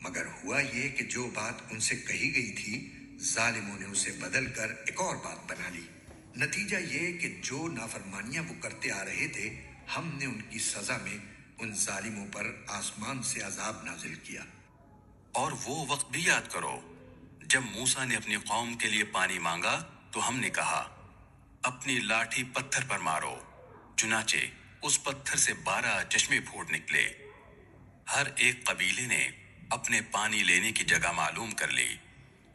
مگر ہوا یہ کہ جو بات ان سے کہی گئی تھی ظالموں نے اسے بدل کر ایک اور بات بنا لی۔ نتیجہ یہ کہ جو نافرمانیاں وہ کرتے آ رہے تھے، ہم نے ان کی سزا میں ان ظالموں پر آسمان سے عذاب نازل کیا۔ اور وہ وقت بھی یاد کرو جب موسیٰ نے اپنی قوم کے لیے پانی مانگا تو ہم نے کہا اپنی لاٹھی پتھر پر مارو، چنانچہ اس پتھر سے 12 چشمے پھوٹ نکلے۔ ہر ایک قبیلے نے اپنے پانی لینے کی جگہ معلوم کر لی۔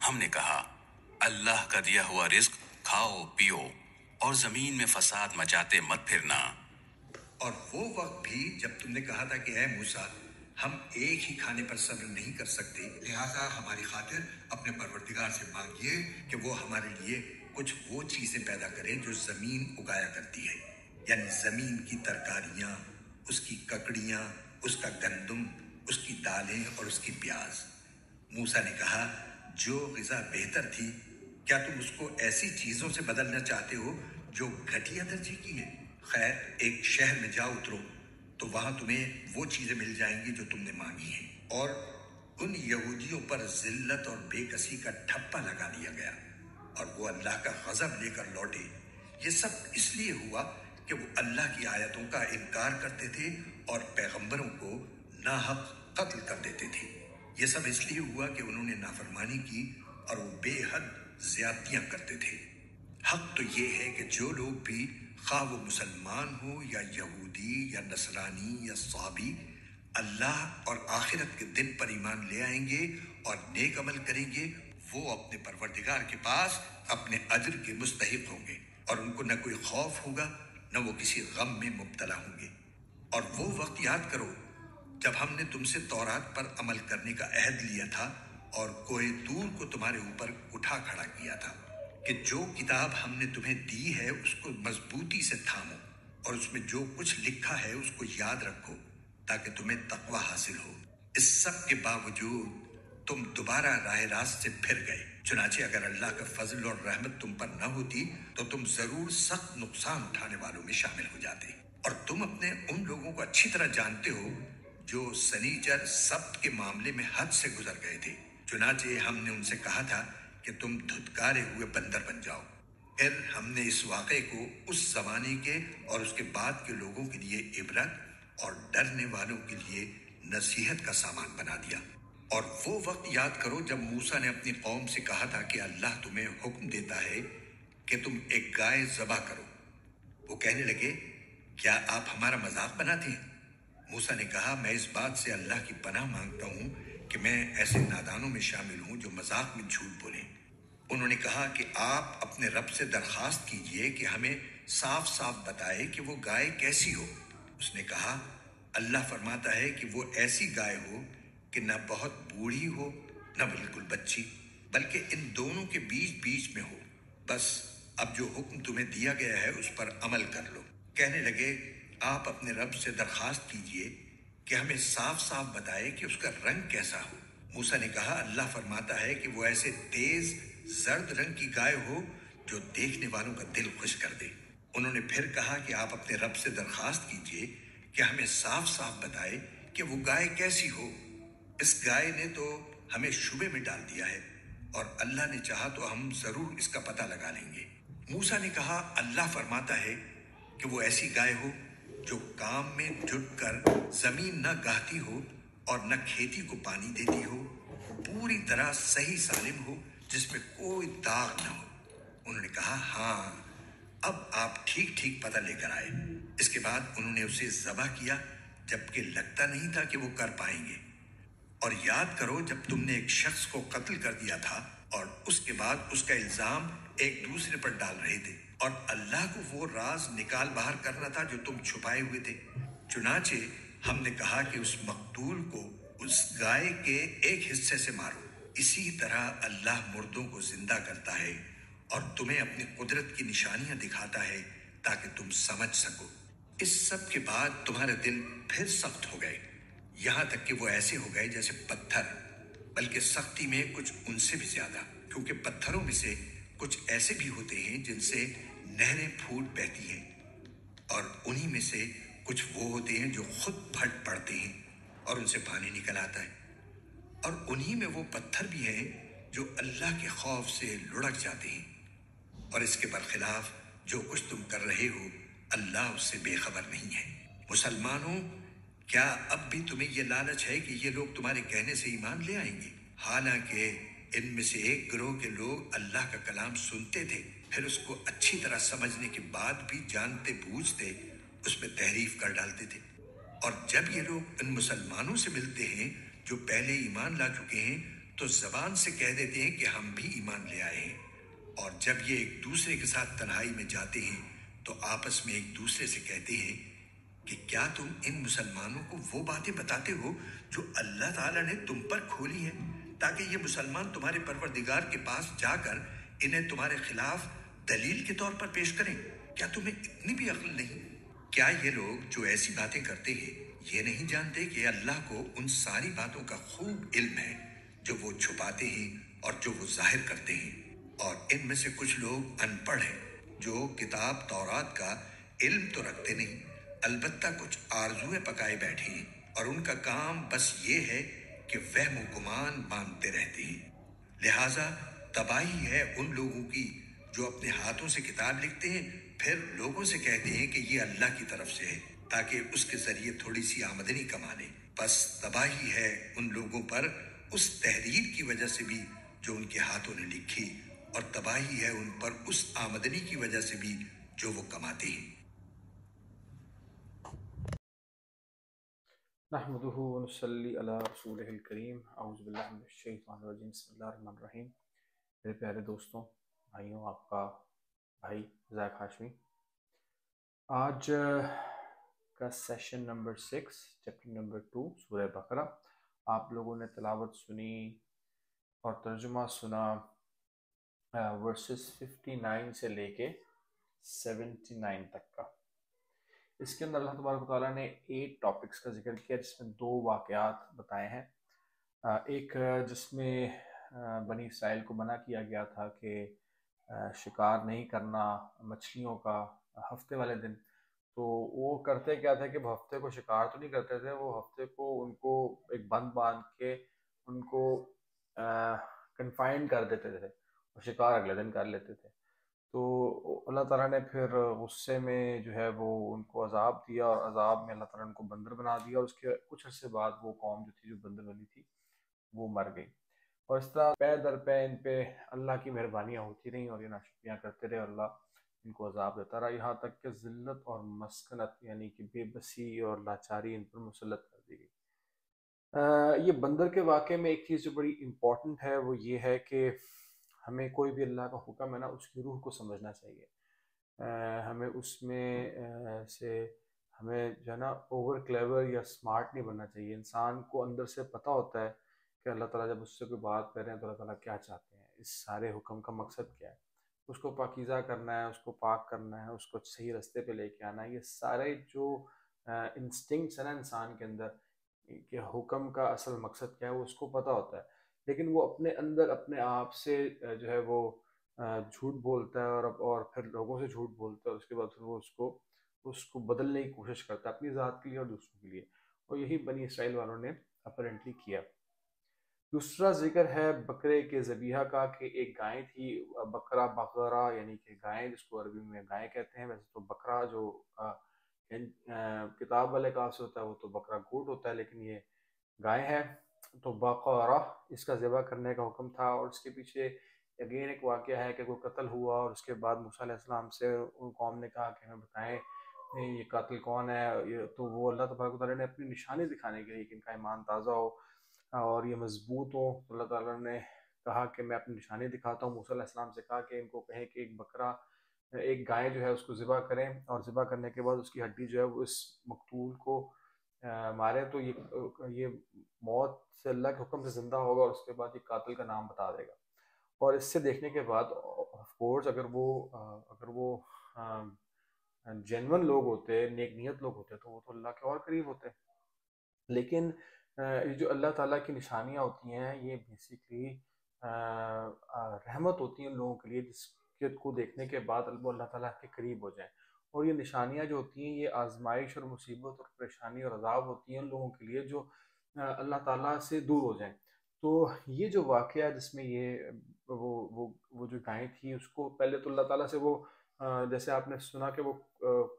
ہم نے کہا اللہ کا دیا ہوا رزق کھاؤ پیو اور زمین میں فساد مچاتے مت پھرنا۔ اور وہ وقت بھی جب تم نے کہا تھا کہ اے موسیٰ، ہم ایک ہی کھانے پر صبر نہیں کر سکتے، لہٰذا ہماری خاطر اپنے پروردگار سے مانگیے کہ وہ ہمارے لیے کچھ وہ چیزیں پیدا کرے جو زمین اگایا کرتی ہے، یعنی زمین کی ترکاریاں، اس کی ککڑیاں، اس کا گندم، اس کی دالیں اور اس کی پیاز۔ موسیٰ نے کہا جو غذا بہتر تھی، کیا تم اس کو ایسی چیزوں سے بدلنا چاہتے ہو جو گھٹیا درجے کی ہیں؟ خیر، ایک شہر میں جا اترو تو وہاں تمہیں وہ چیزیں مل جائیں گی جو تم نے مانگی ہیں۔ اور ان یہودیوں پر ذلت اور بے کسی کا ٹھپا لگا دیا گیا اور وہ اللہ کا غضب لے کر لوٹے۔ یہ سب اس لیے ہوا کہ وہ اللہ کی آیتوں کا انکار کرتے تھے اور پیغمبروں کو ناحق قتل کر دیتے تھے۔ یہ سب اس لیے ہوا کہ انہوں نے نافرمانی کی اور وہ بے حد زیادتیاں کرتے تھے۔ حق تو یہ ہے کہ جو لوگ بھی، خواہ وہ مسلمان ہو یا یہودی یا نصرانی یا صابی، اللہ اور آخرت کے دن پر ایمان لے آئیں گے اور نیک عمل کریں گے، وہ اپنے پروردگار کے پاس اپنے اجر کے مستحق ہوں گے اور ان کو نہ کوئی خوف ہوگا نہ وہ کسی غم میں مبتلا ہوں گے۔ اور وہ وقت یاد کرو جب ہم نے تم سے تورات پر عمل کرنے کا عہد لیا تھا اور کوہ طور کو تمہارے اوپر اٹھا کھڑا کیا تھا کہ جو کتاب ہم نے تمہیں دی ہے اس کو مضبوطی سے تھامو اور اس میں جو کچھ لکھا ہے اس کو یاد رکھو تاکہ تمہیں تقوی حاصل ہو۔ اس سب کے باوجود تم دوبارہ راہ راست سے پھر گئے۔ چنانچہ اگر اللہ کا فضل اور رحمت تم پر نہ ہوتی تو تم ضرور سخت نقصان اٹھانے والوں میں شامل ہو جاتے۔ اور تم اپنے ان لوگوں کو اچھی طرح جانتے ہو جو سنیچر سبت کے معاملے میں حد سے گزر گئے تھے۔ چنانچہ ہم نے ان سے کہا تھا کہ تم دھتکارے ہوئے بندر بن جاؤ۔ پھر ہم نے اس واقعے کو اس زمانے کے اور اس کے بعد کے لوگوں کے لیے عبرت اور ڈرنے والوں کے لیے نصیحت کا سامان بنا دیا۔ اور وہ وقت یاد کرو جب موسیٰ نے اپنی قوم سے کہا تھا کہ اللہ تمہیں حکم دیتا ہے کہ تم ایک گائے ذبح کرو۔ وہ کہنے لگے کیا آپ ہمارا مذاق بناتے ہیں؟ موسیٰ نے کہا میں اس بات سے اللہ کی پناہ مانگتا ہوں کہ میں ایسے نادانوں میں شامل ہوں جو مذاق میں جھوٹ بولیں۔ انہوں نے کہا کہ آپ اپنے رب سے درخواست کیجئے کہ ہمیں صاف صاف بتائے کہ وہ گائے کیسی ہو۔ اس نے کہا اللہ فرماتا ہے کہ وہ ایسی گائے ہو کہ نہ بہت بوڑھی ہو نہ بالکل بچی، بلکہ ان دونوں کے بیچ بیچ میں ہو۔ بس اب جو حکم تمہیں دیا گیا ہے اس پر عمل کر لو۔ کہنے لگے آپ اپنے رب سے درخواست کیجئے کہ ہمیں صاف صاف بتائے کہ اس کا رنگ کیسا ہو۔ موسیٰ نے کہا اللہ فرماتا ہے کہ وہ ایسے تیز زرد رنگ کی گائے ہو جو دیکھنے والوں کا دل خوش کر دے۔ انہوں نے پھر کہا کہ آپ اپنے رب سے درخواست کیجئے کہ ہمیں صاف صاف بتائے کہ وہ گائے کیسی ہو۔ اس گائے نے تو ہمیں شبے میں ڈال دیا ہے اور اللہ نے چاہا تو ہم ضرور اس کا پتہ لگا لیں گے۔ موسیٰ نے کہا اللہ فرماتا ہے کہ وہ ایسی گائے ہو جو کام میں جٹ کر زمین نہ گاہتی ہو اور نہ کھیتی کو پانی دیتی ہو، پوری طرح صحیح سالم ہو جس میں کوئی داغ نہ ہو۔ انہوں نے کہا ہاں اب آپ ٹھیک ٹھیک پتہ لے کر آئے۔ اس کے بعد انہوں نے اسے ذبح کیا جبکہ لگتا نہیں تھا کہ وہ کر پائیں گے۔ اور یاد کرو جب تم نے ایک شخص کو قتل کر دیا تھا اور اس کے بعد اس کا الزام ایک دوسرے پر ڈال رہے تھے اور اللہ کو وہ راز نکال باہر کرنا تھا جو تم چھپائے ہوئے تھے۔ چنانچہ ہم نے کہا کہ اس مقتول کو اس گائے کے ایک حصے سے مارو۔ اسی طرح اللہ مردوں کو زندہ کرتا ہے اور تمہیں اپنی قدرت کی نشانیاں دکھاتا ہے تاکہ تم سمجھ سکو۔ اس سب کے بعد تمہارے دل پھر سخت ہو گئے، یہاں تک کہ وہ ایسے ہو گئے جیسے پتھر، بلکہ سختی میں کچھ ان سے بھی زیادہ، کیونکہ پتھروں میں سے کچھ ایسے بھی ہوتے ہیں جن سے نہریں پھوٹ بہتی ہیں اور انہی میں سے کچھ وہ ہوتے ہیں جو خود پھٹ پڑتے ہیں اور ان سے پانی نکل آتا ہے۔ اور انہی میں وہ پتھر بھی ہیں جو اللہ کے خوف سے لڑک جاتے ہیں، اور اس کے برخلاف جو کچھ تم کر رہے ہو اللہ اس سے بے خبر نہیں ہے۔ مسلمانوں، کیا اب بھی تمہیں یہ لالچ ہے کہ یہ لوگ تمہارے کہنے سے ایمان لے آئیں گے؟ حالانکہ ان میں سے ایک گروہ کے لوگ اللہ کا کلام سنتے تھے، پھر اس کو اچھی طرح سمجھنے کے بعد بھی جانتے بوجھتے اس میں تحریف کر ڈالتے تھے۔ اور جب یہ لوگ ان مسلمانوں سے ملتے ہیں جو پہلے ایمان لا چکے ہیں تو زبان سے کہہ دیتے ہیں کہ ہم بھی ایمان لے آئے ہیں، اور جب یہ ایک دوسرے کے ساتھ تنہائی میں جاتے ہیں تو آپس میں ایک دوسرے سے کہتے ہیں کہ کیا تم ان مسلمانوں کو وہ باتیں بتاتے ہو جو اللہ تعالیٰ نے تم پر کھولی ہیں، تاکہ یہ مسلمان تمہارے پروردگار کے پاس جا کر انہیں تمہارے خلاف دلیل کے طور پر پیش کریں؟ کیا تمہیں اتنی بھی عقل نہیں؟ کیا یہ لوگ جو ایسی باتیں کرتے ہیں یہ نہیں جانتے کہ اللہ کو ان ساری باتوں کا خوب علم ہے جو وہ چھپاتے ہیں اور جو وہ ظاہر کرتے ہیں؟ اور ان میں سے کچھ لوگ ان پڑھ ہیں جو کتاب تورات کا علم تو رکھتے نہیں، البتہ کچھ آرزویں پکائے بیٹھے ہیں، اور ان کا کام بس یہ ہے کہ وہم و گمان باندھتے رہتے ہیں۔ لہٰذا تباہی ہے ان لوگوں کی جو اپنے ہاتھوں سے کتاب لکھتے ہیں پھر لوگوں سے کہتے ہیں کہ یہ اللہ کی طرف سے ہے تاکہ اس کے ذریعے تھوڑی سی آمدنی کما لیں۔ بس تباہی ہے ان لوگوں پر اس تحریر کی وجہ سے بھی جو ان کے ہاتھوں نے لکھی، اور تباہی ہے ان پر اس آمدنی کی وجہ سے بھی جو وہ کماتے ہیں۔ نحمده ونصلي على رسوله الکریم۔ اعوذ باللہ من الشیطان الرجیم، بسم اللہ الرحمن الرحیم۔ میرے پیارے دوستوں، بھائیوں، آپ کا بھائی ذائق ہاشمی آج کا سیشن نمبر 6 چیپٹر نمبر 2 سورہ بقرہ آپ لوگوں نے تلاوت سنی اور ترجمہ سنا ورسز 59 سے لے کے 79 تک کا۔ اس کے اندر اللہ تبارک و تعالیٰ نے 8 ٹاپکس کا ذکر کیا جس میں 2 واقعات بتائے ہیں۔ ایک جس میں بنی اسرائیل کو منع کیا گیا تھا کہ شکار نہیں کرنا مچھلیوں کا ہفتے والے دن، تو وہ کرتے کیا تھا کہ وہ ہفتے کو شکار تو نہیں کرتے تھے، وہ ہفتے کو ان کو ایک بند باندھ کے ان کو کنفائن کر دیتے تھے اور شکار اگلے دن کر لیتے تھے۔ تو اللہ تعالیٰ نے پھر غصے میں جو ہے وہ ان کو عذاب دیا، اور عذاب میں اللہ تعالیٰ نے ان کو بندر بنا دیا، اور اس کے کچھ عرصے بعد وہ قوم جو تھی جو بندر بنی تھی وہ مر گئی۔ اور اس طرح پے در پے ان پہ اللہ کی مہربانیاں ہوتی رہیں اور یہ ناشکریاں کرتے رہے، اور اللہ ان کو عذاب دیتا رہا، یہاں تک کہ ذلت اور مسکنت یعنی کہ بے بسی اور لاچاری ان پر مسلط کر دی گئی۔ یہ بندر کے واقعے میں ایک چیز جو بڑی امپورٹنٹ ہے وہ یہ ہے کہ ہمیں کوئی بھی اللہ کا حکم ہے نا اس کی روح کو سمجھنا چاہیے۔ ہمیں اس میں سے ہمیں جو ہے نا اوور کلیور یا سمارٹ نہیں بننا چاہیے۔ انسان کو اندر سے پتہ ہوتا ہے کہ اللہ تعالیٰ جب اس سے کوئی بات کر رہے ہیں تو اللہ تعالیٰ کیا چاہتے ہیں، اس سارے حکم کا مقصد کیا ہے، اس کو پاکیزہ کرنا ہے، اس کو پاک کرنا ہے، اس کو صحیح رستے پہ لے کے آنا ہے۔ یہ سارے جو انسٹنکٹس ہیں نا انسان کے اندر کہ حکم کا اصل مقصد کیا ہے وہ اس کو پتہ ہوتا ہے، لیکن وہ اپنے اندر اپنے آپ سے جو ہے وہ جھوٹ بولتا ہے اور پھر لوگوں سے جھوٹ بولتا ہے، اور اس کے بعد پھر وہ اس کو بدلنے کی کوشش کرتا ہے اپنی ذات کے لیے اور دوسروں کے لیے، اور یہی بنی اسرائیل والوں نے اپیرنٹلی کیا۔ دوسرا ذکر ہے بکرے کے ذبیحہ کا، کہ ایک گائے تھی، بکرا بقرہ یعنی کہ گائے، جس کو عربی میں گائے کہتے ہیں، ویسے تو بکرا جو کتاب والے کہاں سے ہوتا ہے وہ تو بکرا گوٹ ہوتا ہے، لیکن یہ گائے ہے، تو بقرہ اس کا ذبح کرنے کا حکم تھا۔ اور اس کے پیچھے اگین ایک واقعہ ہے کہ کوئی قتل ہوا، اور اس کے بعد موسیٰ علیہ السلام سے ان قوم نے کہا کہ ہمیں بتائیں یہ قاتل کون ہے، تو وہ اللہ تبارک و تعالیٰ نے اپنی نشانی دکھانے کے لیے کہ ان کا ایمان تازہ ہو اور یہ مضبوط ہو، تو اللہ تعالیٰ نے کہا کہ میں اپنی نشانی دکھاتا ہوں۔ موسیٰ علیہ السلام سے کہا کہ ان کو کہیں کہ ایک بکرا ایک گائے جو ہے اس کو ذبح کریں، اور ذبح کرنے کے بعد اس کی ہڈی جو ہے وہ اس مقتول کو مارے، تو یہ موت سے اللہ کے حکم سے زندہ ہوگا، اور اس کے بعد یہ قاتل کا نام بتا دے گا۔ اور اس سے دیکھنے کے بعد آف کورس اگر وہ جینون لوگ ہوتے، نیک نیت لوگ ہوتے، تو وہ تو اللہ کے اور قریب ہوتے، لیکن یہ جو اللہ تعالیٰ کی نشانیاں ہوتی ہیں یہ بیسیکلی رحمت ہوتی ہیں ان لوگوں کے لیے جس کو دیکھنے کے بعد وہ اللہ تعالیٰ کے قریب ہو جائیں، اور یہ نشانیاں جو ہوتی ہیں یہ آزمائش اور مصیبت اور پریشانی اور عذاب ہوتی ہیں ان لوگوں کے لیے جو اللہ تعالیٰ سے دور ہو جائیں۔ تو یہ جو واقعہ جس میں یہ وہ جو گائیں تھی اس کو پہلے تو اللہ تعالیٰ سے وہ جیسے آپ نے سنا کہ وہ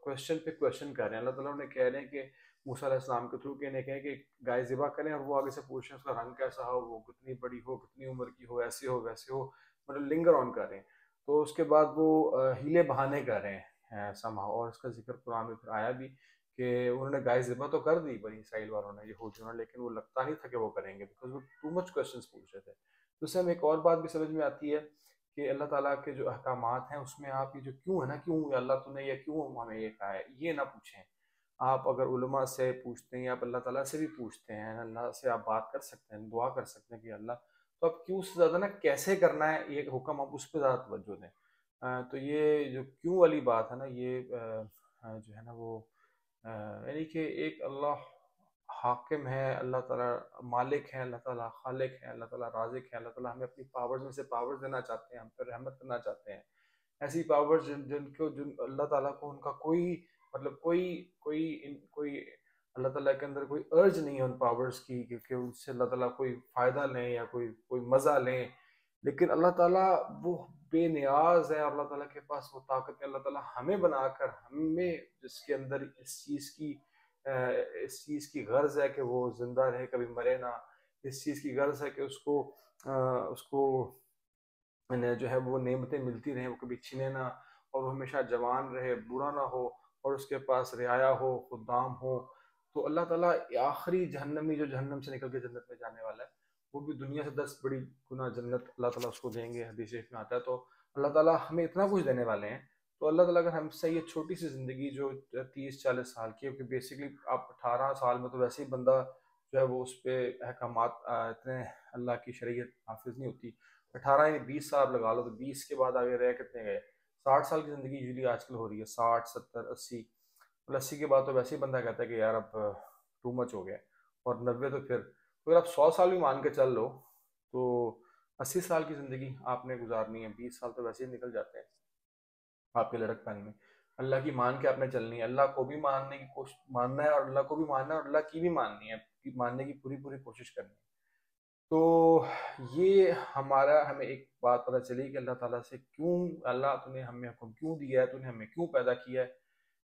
کوشچن پہ کوشچن کر رہے ہیں، اللہ تعالیٰ انہیں کہہ رہے ہیں کہ موسیٰ علیہ السلام کے تھرو کہ انہیں کہیں کہ گائے ذبح کریں، اور وہ آگے سے پوچھ رہے ہیں اس کا رنگ کیسا ہو، وہ کتنی بڑی ہو، کتنی عمر کی ہو، ایسے ہو ویسے ہو، مطلب لنگر آن کر رہے ہیں۔ تو اس کے بعد وہ ہیلے بہانے کر رہے ہیں سمہا، اور اس کا ذکر قرآن میں پھر آیا بھی کہ انہوں نے گائے ذبح تو کر دی بنی اسرائیل والوں نے، یہودیوں نے، لیکن وہ لگتا نہیں تھا کہ وہ کریں گے، بیکاز وہ ٹو مچ کوشچنس پوچھ رہے تھے۔ تو اس سے ہمیں ایک اور بات بھی سمجھ میں آتی ہے کہ اللہ تعالیٰ کے جو احکامات ہیں اس میں آپ یہ جو کیوں ہے نا، کیوں اللہ تو نے یہ کیوں ہمیں یہ کہا ہے، یہ نہ پوچھیں۔ آپ اگر علماء سے پوچھتے ہیں، آپ اللہ تعالیٰ سے بھی پوچھتے ہیں، اللہ سے آپ بات کر سکتے ہیں، دعا کر سکتے ہیں کہ اللہ، تو آپ کیوں سے زیادہ نا کیسے کرنا ہے یہ حکم آپ اس پہ زیادہ توجہ دیں۔ تو یہ جو کیوں والی بات ہے نا، یہ جو ہے نا وہ یعنی کہ ایک اللہ حاکم ہے، اللہ تعالیٰ مالک ہے، اللہ تعالیٰ خالق ہے، اللہ تعالیٰ رازق ہے، اللہ تعالیٰ ہمیں اپنی پاورز میں سے پاورز دینا چاہتے ہیں، ہم پر رحمت کرنا چاہتے ہیں، ایسی پاورز جن اللہ تعالیٰ کو ان کا کوئی مطلب کوئی اللہ تعالیٰ کے اندر کوئی ارج نہیں ہے ان پاورز کی کہ ان سے اللہ تعالیٰ کوئی فائدہ لیں یا کوئی مزہ لیں، لیکن اللہ تعالیٰ وہ بے نیاز ہے، اور اللہ تعالیٰ کے پاس وہ طاقت ہے، اللہ تعالیٰ ہمیں بنا کر ہمیں جس کے اندر اس چیز کی غرض ہے کہ وہ زندہ رہے، کبھی مرے نہ، اس چیز کی غرض ہے کہ اس کو جو ہے وہ نعمتیں ملتی رہیں، وہ کبھی چھنے نہ، اور وہ ہمیشہ جوان رہے، برا نہ ہو، اور اس کے پاس رعایا ہو، خدام ہو۔ تو اللہ تعالیٰ آخری جہنمی جو جہنم سے نکل کے جنت میں جانے والا ہے، وہ بھی دنیا سے 10 بڑی گنا جنت اللہ تعالیٰ اس کو دیں گے، حدیث شریف میں آتا ہے۔ تو اللہ تعالیٰ ہمیں اتنا کچھ دینے والے ہیں، تو اللہ تعالیٰ اگر ہم سے یہ چھوٹی سی زندگی جو 30-40 سال کی ہے، کیونکہ بیسکلی آپ 18 سال میں تو ویسے ہی بندہ جو ہے وہ اس پہ احکامات اتنے اللہ کی شریعت حافظ نہیں ہوتی، 18 یا 20 سال لگا لو، تو 20 کے بعد آگے رہ کتنے گئے؟ 60 سال کی زندگی یوزلی آج کل ہو رہی ہے، 60 70 80، 80 کے بعد تو ویسے ہی بندہ کہتا ہے کہ یار اب ٹو مچ ہو گیا، اور 90 تو پھر اگر آپ 100 سال بھی مان کے چل لو تو 80 سال کی زندگی آپ نے گزارنی ہے، 20 سال تو ویسے ہی نکل جاتے ہیں آپ کے لڑک پن میں۔ اللہ کی مان کے آپ نے چلنی ہے، اللہ کو بھی ماننے کی کوشش ماننا ہے، اور اللہ کو بھی ماننا ہے، اور اللہ کی بھی ماننی ہے، ماننے کی پوری کوشش کرنی ہے۔ تو یہ ہمیں ایک بات پتہ چلی کہ اللہ تعالیٰ سے کیوں، اللہ تو نے ہمیں حکم کیوں دیا ہے، تو نے ہمیں کیوں پیدا کیا ہے،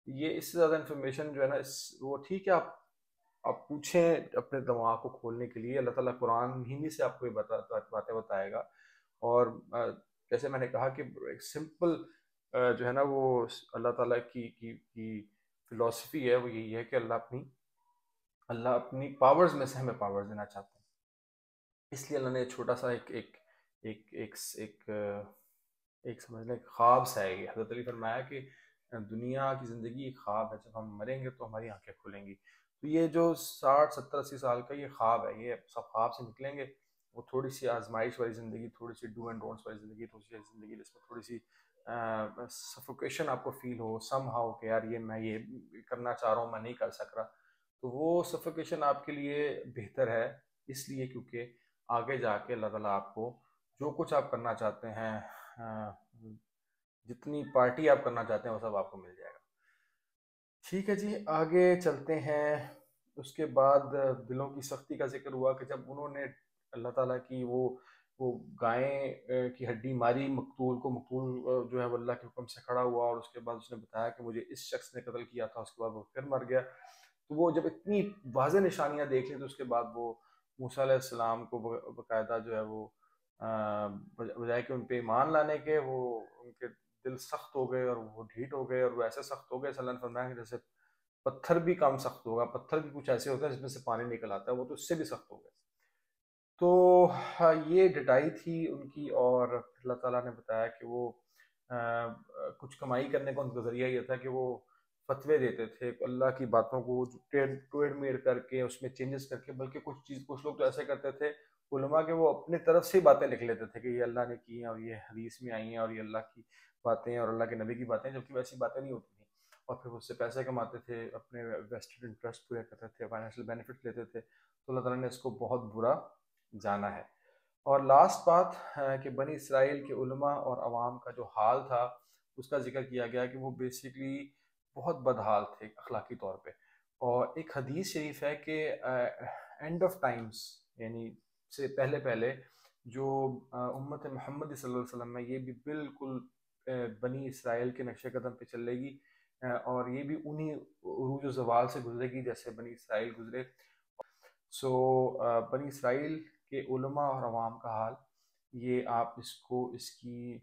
یہ اس سے زیادہ انفارمیشن جو ہے نا وہ ٹھیک ہے، آپ پوچھیں اپنے دماغ کو کھولنے کے لیے، اللہ تعالیٰ قرآن ہی سے آپ کو یہ باتیں بتائے گا، اور جیسے میں نے کہا کہ ایک سمپل جو ہے نا وہ اللہ تعالیٰ کی فلسفی ہے، وہ یہی ہے کہ اللہ اپنی پاورز میں سے ہمیں پاورز دینا چاہتے ہیں، اس لیے اللہ نے چھوٹا سا ایک سمجھ لیں خواب سا ہے۔ یہ حضرت علی فرمایا کہ دنیا کی زندگی ایک خواب ہے، جب ہم مریں گے تو ہماری آنکھیں کھلیں گی۔ تو یہ جو 60 70 80 سال کا یہ خواب ہے، یہ سب خواب سے نکلیں گے، وہ تھوڑی سی آزمائش والی زندگی، تھوڑی سی ڈو اینڈ ڈونٹس والی زندگی، تھوڑی سی زندگی جس میں تھوڑی سی سفوکیشن آپ کو فیل ہو سم ہاؤ کہ یار میں یہ کرنا چاہ رہا ہوں، میں نہیں کر سک رہا، تو وہ سفوکیشن آپ کے لیے بہتر ہے، اس لیے کیونکہ آگے جا کے اللہ تعالیٰ آپ کو جو کچھ آپ کرنا چاہتے ہیں، جتنی پارٹی آپ کرنا چاہتے ہیں وہ سب آپ کو مل جائے گا۔ ٹھیک ہے جی، آگے چلتے ہیں۔ اس کے بعد دلوں کی سختی کا ذکر ہوا کہ جب انہوں نے اللہ تعالیٰ کی وہ گائیں کی ہڈی ماری مقتول جو ہے وہ اللہ کے حکم سے کھڑا ہوا، اور اس کے بعد اس نے بتایا کہ مجھے اس شخص نے قتل کیا تھا، اس کے بعد وہ پھر مر گیا۔ تو وہ جب اتنی واضح نشانیاں دیکھ لیں تو اس کے بعد وہ موسیٰ علیہ السلام کو باقاعدہ جو ہے وہ بجائے کہ ان پہ ایمان لانے کے، وہ ان کے دل سخت ہو گئے، اور وہ ڈھیٹ ہو گئے، اور وہ ایسے سخت ہو گئے صلی اللہ علیہ وسلم نے فرمایا کہ جیسے پتھر بھی کم سخت ہوگا، پتھر بھی کچھ ایسے ہوتا ہے جس میں سے پانی نکل آتا ہے، وہ تو اس سے بھی سخت ہو گئے۔ تو یہ ڈٹائی تھی ان کی، اور اللہ تعالیٰ نے بتایا کہ وہ کچھ کمائی کرنے کا ان کا ذریعہ یہ تھا کہ وہ فتوے دیتے تھے اللہ کی باتوں کو ٹیڑھ میڑ کر کے، اس میں چینجز کر کے، بلکہ کچھ لوگ تو ایسے کرتے تھے علماء کہ وہ اپنے طرف سے ہی باتیں لکھ لیتے تھے کہ یہ اللہ نے کی ہیں، اور یہ حدیث میں آئی ہیں، اور یہ اللہ کی باتیں ہیں اور اللہ کے نبی کی باتیں، جبکہ ویسی باتیں نہیں ہوتی تھیں، اور پھر اس سے پیسے کماتے تھے، اپنے ویسٹڈ انٹرسٹ پورے کرتے تھے، فائنینشیل بینیفٹس لیتے تھے۔ تو اللہ تعالیٰ نے اس کو بہت برا جانا ہے۔ اور لاسٹ بات کہ بنی اسرائیل کے علماء اور عوام کا جو حال تھا اس کا ذکر کیا گیا کہ وہ بیسکلی بہت بدحال تھے اخلاقی طور پہ، اور ایک حدیث شریف ہے کہ اینڈ آف ٹائمز، یعنی سے پہلے پہلے جو امت محمدی صلی اللہ علیہ وسلم ہے یہ بھی بالکل بنی اسرائیل کے نقش قدم پہ چلے گی، اور یہ بھی انہی عروج و زوال سے گزرے گی جیسے بنی اسرائیل گزرے۔ سو بنی اسرائیل کے علماء اور عوام کا حال یہ آپ اس کی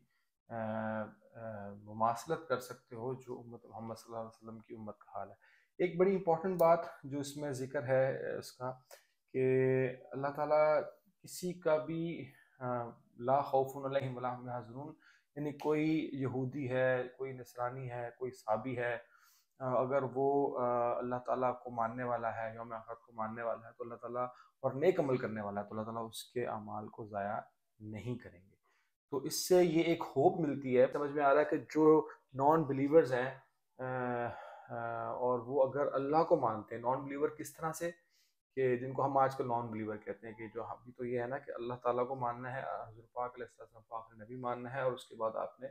مماثلت کر سکتے ہو جو امت محمد صلی اللہ علیہ وسلم کی امت کا حال ہے۔ ایک بڑی امپورٹنٹ بات جو اس میں ذکر ہے اس کا کہ اللہ تعالیٰ کسی کا بھی لا خوف علیہم ولا هم يحزنون، یعنی کوئی یہودی ہے، کوئی نصرانی ہے، کوئی صابی ہے، اگر وہ اللہ تعالیٰ کو ماننے والا ہے، یوم آخرت کو ماننے والا ہے تو اللہ تعالیٰ، اور نیک عمل کرنے والا ہے تو اللہ تعالیٰ اس کے اعمال کو ضائع نہیں کریں گے۔ تو اس سے یہ ایک ہوپ ملتی ہے، سمجھ میں آ رہا ہے کہ جو نان بلیورز ہیں اور وہ اگر اللہ کو مانتے ہیں، نان بلیور کس طرح سے، کہ جن کو ہم آج کل نان بلیور کہتے ہیں، کہ جو ابھی تو یہ ہے نا کہ اللہ تعالیٰ کو ماننا ہے، حضور پاک علیہ السلام کو آخری نبی ماننا ہے، اور اس کے بعد آپ نے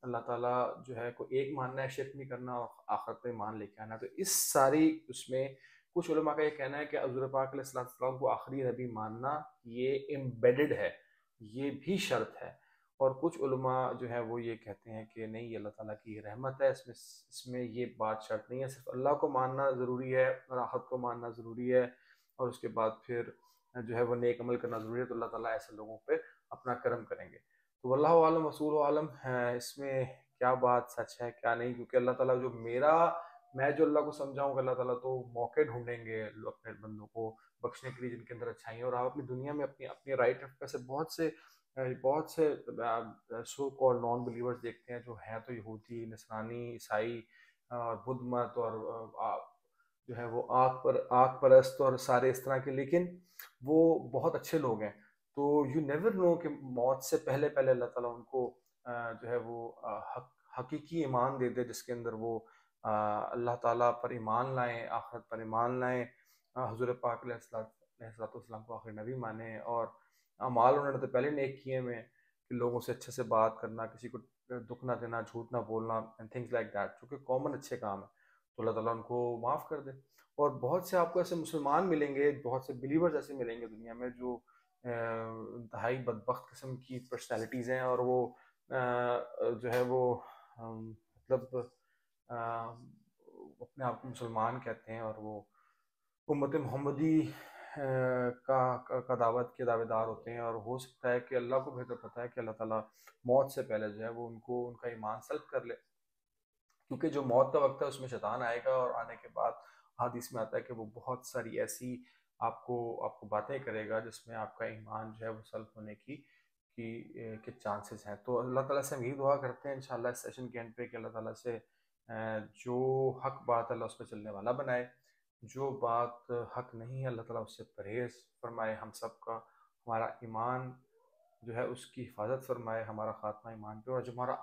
اللہ تعالیٰ جو ہے کو ایک ماننا ہے، شرک نہیں کرنا، اور آخرت پہ ایمان لے کے آنا ہے۔ تو اس ساری اس میں کچھ علماء کا یہ کہنا ہے کہ حضور پاک علیہ السلام کو آخری نبی ماننا یہ امبیڈڈ ہے، یہ بھی شرط ہے۔ اور کچھ علماء جو ہے وہ یہ کہتے ہیں کہ نہیں، یہ اللہ تعالیٰ کی رحمت ہے، اس میں یہ بات شرط نہیں ہے، صرف اللہ کو ماننا ضروری ہے اور آخرت کو ماننا ضروری ہے، اور اس کے بعد پھر جو ہے وہ نیک عمل کرنا ضروری ہے، تو اللہ تعالیٰ ایسے لوگوں پہ اپنا کرم کریں گے۔ تو واللہ عالم رسول عالم ہے اس میں کیا بات سچ ہے کیا نہیں، کیونکہ اللہ تعالیٰ میں جو اللہ کو سمجھاؤں گا، اللہ تعالیٰ تو موقع ڈھونڈیں گے اپنے بندوں کو بخشنے کے لیے جن کے اندر اچھائی ہیں، اور آپ اپنی دنیا میں اپنی رائٹ پہ سے بہت سے سو کال نان بلیورز دیکھتے ہیں جو ہیں تو یہودی، نصرانی، عیسائی اور بدھ مت، اور جو ہے وہ آگ پرست اور سارے اس طرح کے، لیکن وہ بہت اچھے لوگ ہیں۔ تو یو نیور نو کہ موت سے پہلے اللہ تعالیٰ ان کو جو ہے وہ حقیقی ایمان دے دے، جس کے اندر وہ اللہ تعالیٰ پر ایمان لائیں، آخرت پر ایمان لائیں، حضور پاک علیہ السلام کو آخری نبی مانیں، اور اعمال انہوں نے تو پہلے نیک کیے ہوئے ہیں کہ لوگوں سے اچھے سے بات کرنا، کسی کو دکھ نہ دینا، جھوٹ نہ بولنا، اینڈ تھنگس لائک دیٹ، جو کہ کامن اچھے کام ہیں، تو اللہ تعالیٰ ان کو معاف کر دے۔ اور بہت سے آپ کو ایسے مسلمان ملیں گے، بہت سے بلیورز ایسے ملیں گے دنیا میں جو انتہائی بدبخت قسم کی پرسنالٹیز ہیں، اور وہ جو ہے وہ مطلب اپنے آپ کو مسلمان کہتے ہیں، اور وہ امت محمدی کا دعوت کے دعوے دار ہوتے ہیں، اور ہو سکتا ہے کہ اللہ کو بہتر پتہ ہے کہ اللہ تعالیٰ موت سے پہلے جو ہے وہ ان کا ایمان سلب کر لے، کیونکہ جو موت کا وقت ہے اس میں شیطان آئے گا، اور آنے کے بعد حدیث میں آتا ہے کہ وہ بہت ساری ایسی آپ کو باتیں کرے گا جس میں آپ کا ایمان جو ہے وہ سلب ہونے کی چانسز ہیں۔ تو اللہ تعالیٰ سے ہم یہی دعا کرتے ہیں انشاءاللہ اس سیشن کے اینڈ پہ کہ اللہ تعالیٰ سے جو حق بات اللہ اس پہ چلنے والا بنائے، جو بات حق نہیں ہے اللہ تعالیٰ اس سے پرہیز فرمائے ہم سب کا، ہمارا ایمان جو ہے اس کی حفاظت فرمائے، ہمارا خاتمہ ایمان پہ، اور جو ہمارا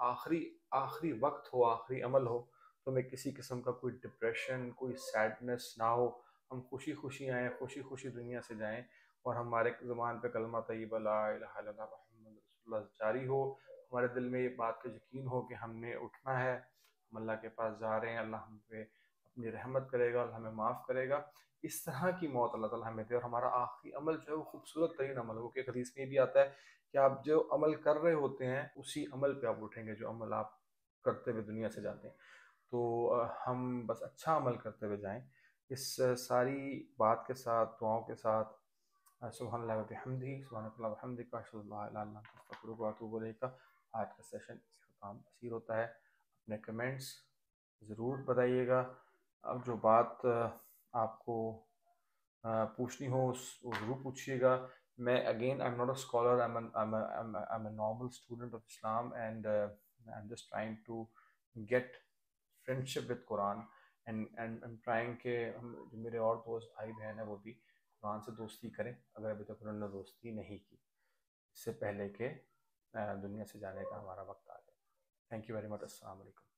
آخری وقت ہو، آخری عمل ہو، تو ہمیں کسی قسم کا کوئی ڈپریشن، کوئی سیڈنس نہ ہو، ہم خوشی آئیں، خوشی دنیا سے جائیں، اور ہمارے زبان پہ کلمہ طیبہ لا الہ الا اللہ محمد رسول اللہ جاری ہو، ہمارے دل میں یہ بات کا یقین ہو کہ ہم نے اٹھنا ہے، ہم اللہ کے پاس جا رہے ہیں، اللہ ہم پہ اپنی رحمت کرے گا، اللہ ہمیں معاف کرے گا۔ اس طرح کی موت اللہ تعالیٰ ہمیں دے، اور ہمارا آخری عمل جو ہے وہ خوبصورت ترین عمل ہو، کہ حدیث میں بھی آتا ہے کہ آپ جو عمل کر رہے ہوتے ہیں اسی عمل پہ آپ اٹھیں گے جو عمل آپ کرتے ہوئے دنیا سے جاتے ہیں۔ تو ہم بس اچھا عمل کرتے ہوئے جائیں۔ اس ساری بات کے ساتھ، دعاؤں کے ساتھ، سبحان اللہ و بحمدہ، سبحانک اللہ و بحمدک، اشہد ان لا الہ الا انت استغفرک و اتوب الیک۔ آج کا سیشن اختتام پذیر ہوتا ہے۔ اپنے کمنٹس ضرور بتائیے گا، اب جو بات آپ کو پوچھنی ہو وہ ضرور پوچھیے گا۔ میں again I am not a scholar, I'm a normal student of Islam, and I'm just trying to get friendship with Quran, and I'm trying کہ جو میرے اور دوست بھائی بہن ہیں وہ بھی قرآن سے دوستی کریں اگر ابھی تک انہوں نے دوستی نہیں کی، اس سے پہلے کہ دنیا سے جانے کا ہمارا وقت آ جائے۔ تھینک یو ویری مچ، السلام علیکم۔